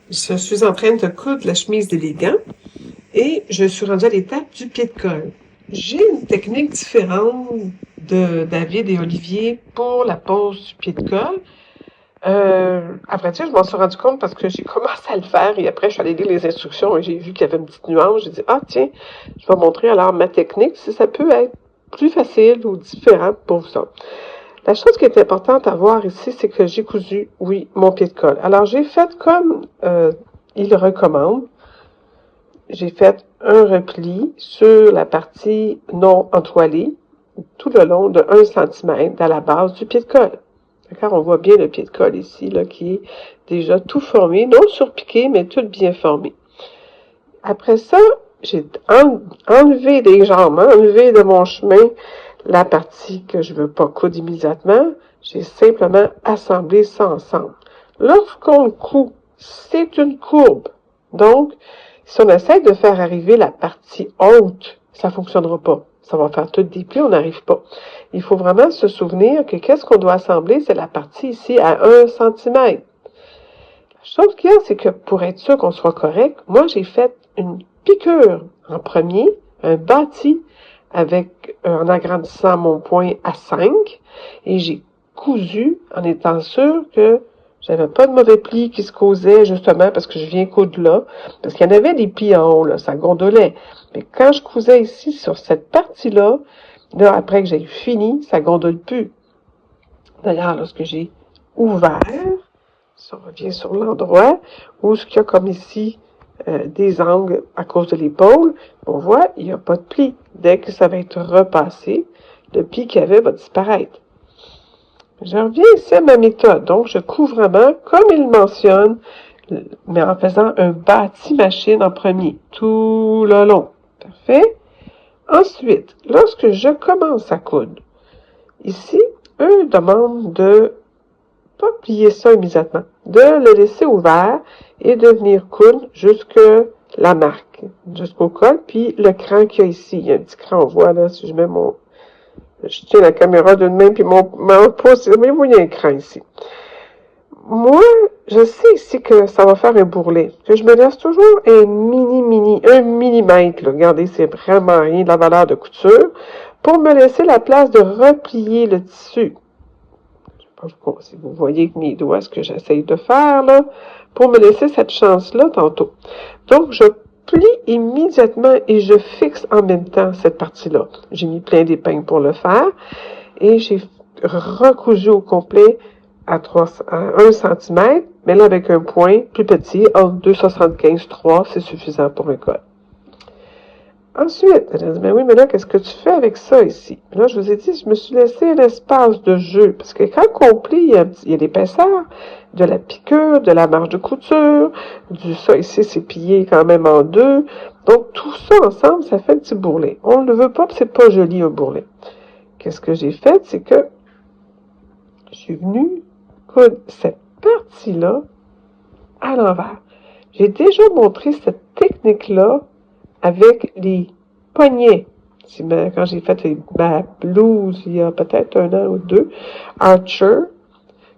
Je suis en train de coudre la chemise d'élégant et je suis rendue à l'étape du pied de colle. J'ai une technique différente de David et Olivier pour la pose du pied de colle. Après ça, je m'en suis rendu compte parce que j'ai commencé à le faire et après, je suis allée lire les instructions et j'ai vu qu'il y avait une petite nuance. J'ai dit, ah tiens, je vais montrer alors ma technique si ça peut être plus facile ou différent pour vous autres. La chose qui est importante à voir ici, c'est que j'ai cousu, oui, mon pied de colle. Alors, j'ai fait comme il recommande. J'ai fait un repli sur la partie non entoilée, tout le long de 1 cm à la base du pied de colle. D'accord? On voit bien le pied de colle ici, là, qui est déjà tout formé, non surpiqué, mais tout bien formé. Après ça, j'ai enlevé des jambes, enlevé de mon chemin la partie que je veux pas coudre immédiatement. J'ai simplement assemblé ça ensemble. Lorsqu'on coud, c'est une courbe. Donc, si on essaie de faire arriver la partie haute, ça fonctionnera pas. Ça va faire tout des plis, on n'arrive pas. Il faut vraiment se souvenir que qu'est-ce qu'on doit assembler, c'est la partie ici à 1 cm. La chose qu'il y a, c'est que pour être sûr qu'on soit correct, moi j'ai fait une piqûre en premier, un bâti avec en agrandissant mon point à 5 et j'ai cousu en étant sûr que j'avais pas de mauvais plis qui se causaient justement parce que je viens coudre là, parce qu'il y en avait des plis en haut, là, ça gondolait. Mais quand je cousais ici sur cette partie-là, là, après que j'ai fini, ça gondole plus. D'ailleurs, lorsque j'ai ouvert, si on revient sur l'endroit où ce qu'il y a comme ici des angles à cause de l'épaule, on voit, il n'y a pas de pli. Dès que ça va être repassé, le pli qu'il y avait va disparaître. Je reviens ici à ma méthode. Donc, je couds vraiment comme il mentionne, mais en faisant un bâti machine en premier, tout le long. Parfait. Ensuite, lorsque je commence à coudre, ici, eux demandent de pas plier ça immédiatement, de le laisser ouvert et de venir coudre jusque la marque, jusqu'au col, puis le cran qu'il y a ici. Il y a un petit cran, on voit là, si je mets je tiens la caméra d'une main, puis mon pouce, mais vous, il y a un cran ici. Moi, je sais ici que ça va faire un bourrelet, que je me laisse toujours un un millimètre, là. Regardez, c'est vraiment rien de la valeur de couture, pour me laisser la place de replier le tissu. Je sais pas si vous voyez avec mes doigts ce que j'essaye de faire, là, pour me laisser cette chance-là tantôt. Donc, je plie immédiatement et je fixe en même temps cette partie-là. J'ai mis plein d'épingles pour le faire et j'ai recousu au complet à 1 cm, mais là avec un point plus petit, entre 2,75 et 3, c'est suffisant pour un col. Ensuite, elle a dit, mais oui, mais là, qu'est-ce que tu fais avec ça ici? Là, je vous ai dit, je me suis laissé l'espace de jeu, parce que quand on plie, il y a l'épaisseur, de la piqûre, de la marge de couture, ça ici, c'est plié quand même en deux. Donc, tout ça ensemble, ça fait un petit bourrelet. On ne le veut pas, c'est pas joli, un bourrelet. Qu'est-ce que j'ai fait? C'est que je suis venue coudre cette partie-là à l'envers. J'ai déjà montré cette technique-là avec les poignets. Quand j'ai fait ma blouse il y a peut-être 1 an ou 2, Archer,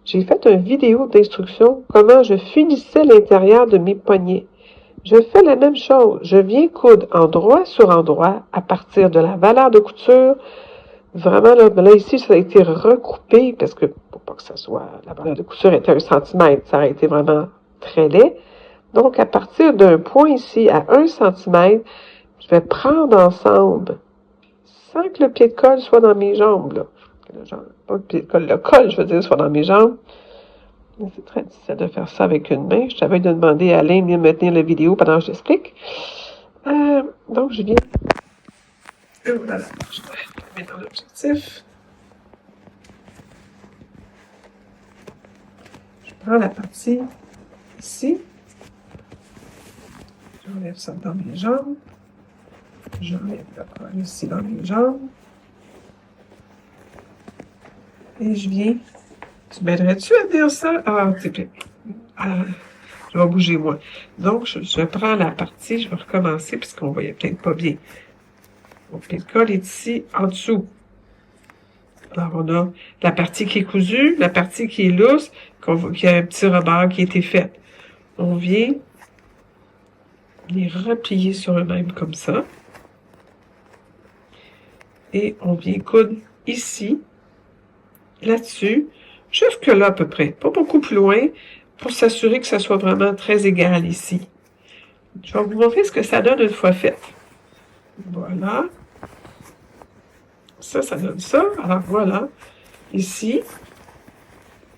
j'ai fait une vidéo d'instruction comment je finissais l'intérieur de mes poignets. Je fais la même chose. Je viens coudre endroit sur endroit à partir de la valeur de couture. Vraiment, là ici, ça a été recoupé parce que, pour pas que ça soit, la valeur de couture était 1 cm, ça aurait été vraiment très laid. Donc, à partir d'un point ici, à 1 cm, je vais prendre ensemble, sans que le pied de colle soit dans mes jambes, là. Pas le pied de colle, le col, je veux dire, soit dans mes jambes. C'est très difficile de faire ça avec une main. Je t'avais demandé à Alain de me tenir la vidéo pendant que je l'explique. Donc, je viens. Voilà, je vais la mettre dans l'objectif. Je prends la partie ici. J'enlève ça dans mes jambes. J'enlève le col ici dans mes jambes. Et je viens. Tu m'aiderais-tu à dire ça? Ah, s'il te plaît. Je vais bouger, moi. Donc, je prends la partie, je vais recommencer, puisqu'on voyait peut-être pas bien. Mon pied de colle est ici, en dessous. Alors, on a la partie qui est cousue, la partie qui est lousse, qui a un petit rebord qui a été fait. on vient les replier sur eux-mêmes comme ça. Et on vient coudre ici, là-dessus, jusque là à peu près. Pas beaucoup plus loin, pour s'assurer que ça soit vraiment très égal ici. Je vais vous montrer ce que ça donne une fois fait. Voilà. Ça donne ça. Alors voilà. Ici,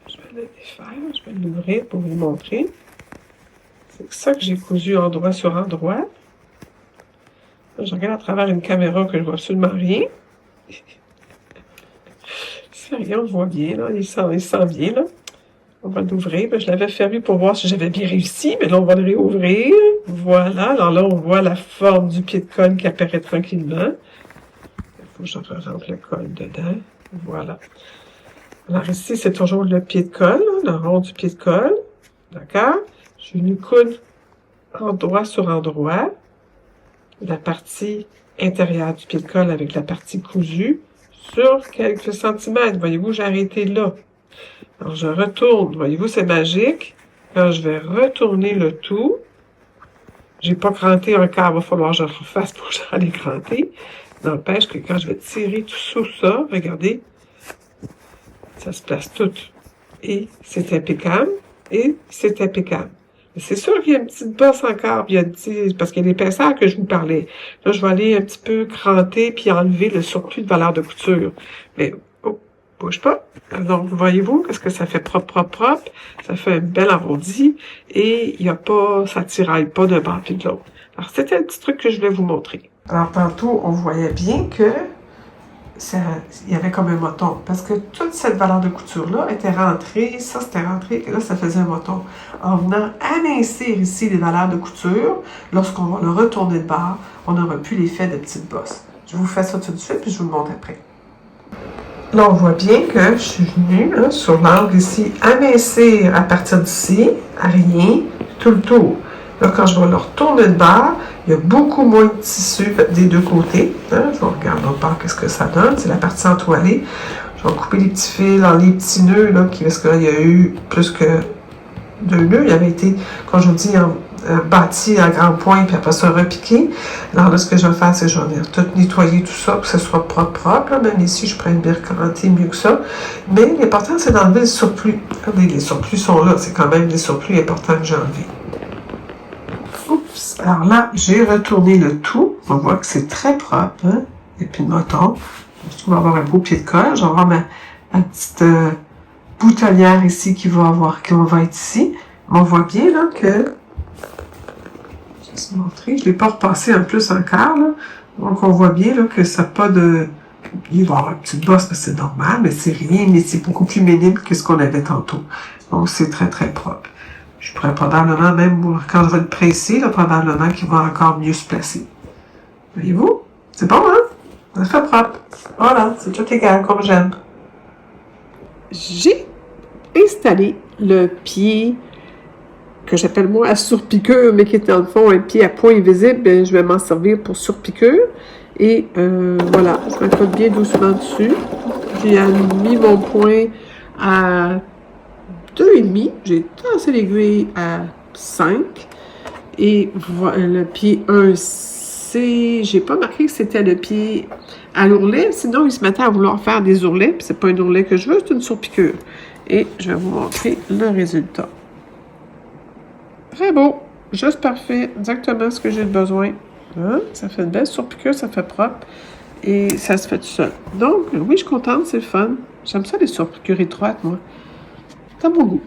je vais le défaire, je vais l'ouvrir pour vous montrer. C'est ça que j'ai cousu endroit sur endroit. Je regarde à travers une caméra que je vois absolument rien. C'est rien, on voit bien, là. Il sent bien, là. On va l'ouvrir. Je l'avais fermé pour voir si j'avais bien réussi, mais là, on va le réouvrir. Voilà. Alors là, on voit la forme du pied de colle qui apparaît tranquillement. Il faut que je rentre le col dedans. Voilà. Alors ici, c'est toujours le pied de colle, le rond du pied de colle. D'accord? Je vais lui coudre endroit sur endroit la partie intérieure du pied de colle avec la partie cousue sur quelques centimètres. Voyez-vous, j'ai arrêté là. Alors, je retourne. Voyez-vous, c'est magique. Quand je vais retourner le tout, j'ai pas cranté un quart, il va falloir que je le refasse pour que j'en ai cranté. N'empêche que quand je vais tirer tout sous ça, regardez, ça se place tout. Et c'est impeccable. Et c'est impeccable. C'est sûr qu'il y a une petite bosse encore, puis il y a parce qu'il y a l'épaisseur que je vous parlais. Là, je vais aller un petit peu cranter puis enlever le surplus de valeur de couture. Mais, oh, bouge pas. Donc, voyez-vous, qu'est-ce que ça fait propre, propre, propre. Ça fait un bel arrondi et il y a pas, ça tiraille pas d'un bord puis de l'autre. Alors, c'était un petit truc que je voulais vous montrer. Alors, tantôt, on voyait bien que il y avait comme un moton, parce que toute cette valeur de couture-là était rentrée, ça c'était rentré, et là ça faisait un moton. En venant amincir ici les valeurs de couture, lorsqu'on va le retourner de bord, on aura plus l'effet de petites bosses. Je vous fais ça tout de suite, puis je vous le montre après. Là, on voit bien que je suis venue là, sur l'angle ici, amincir à partir d'ici, à rien, tout le tour. Là, quand je vais le retourner de bord, il y a beaucoup moins de tissu des deux côtés. Hein? Je vais regarder l'autre bord, qu'est-ce que ça donne. C'est la partie entoilée. Je vais couper les petits fils dans les petits nœuds, là, parce que là, il y a eu plus que 2 nœuds. Il avait été, quand je vous dis, bâti à grand point, puis après ça, repiqué. Alors là, ce que je vais faire, c'est que je vais tout nettoyer tout ça, pour que ce soit propre, propre. Là. Même ici, je pourrais bien recranter mieux que ça. Mais l'important, c'est d'enlever le surplus. Regardez, les surplus sont là. C'est quand même des surplus importants que j'ai enlevés. Oups! Alors là, j'ai retourné le tout. On voit que c'est très propre, hein? Et puis le moton. Je vais avoir un beau pied de colle. Je vais avoir ma petite boutonnière ici qui va être ici. Mais on voit bien là que. Je vais vous montrer. Je ne l'ai pas repassé en plus encore. Là. Donc on voit bien là, que ça n'a pas de. Il va y avoir une petite bosse, parce que c'est normal, mais c'est rien, mais c'est beaucoup plus minime que ce qu'on avait tantôt. Donc c'est très très propre. Je pourrais probablement, même quand je vais le presser, là, probablement qu'il va encore mieux se placer. Voyez-vous? C'est bon, hein? Ça fait propre. Voilà, c'est tout égal, comme j'aime. J'ai installé le pied que j'appelle moi à surpiqûre, mais qui est dans le fond un pied à point invisible. Bien, je vais m'en servir pour surpiqûre. Et voilà, je m'accorde bien doucement dessus. J'ai mis mon point à 2,5. J'ai tassé l'aiguille à 5. Et voilà, le pied 1C, j'ai pas marqué que c'était le pied à l'ourlet. Sinon, il se mettait à vouloir faire des ourlets. Puis c'est pas un ourlet que je veux, c'est une surpiqûre. Et je vais vous montrer le résultat. Très beau. Juste parfait. Exactement ce que j'ai besoin. Hein? Ça fait une belle surpiqûre, ça fait propre. Et ça se fait tout seul. Donc, oui, je suis contente, c'est le fun. J'aime ça, les surpiqûres étroites, moi. C'est à mon goût.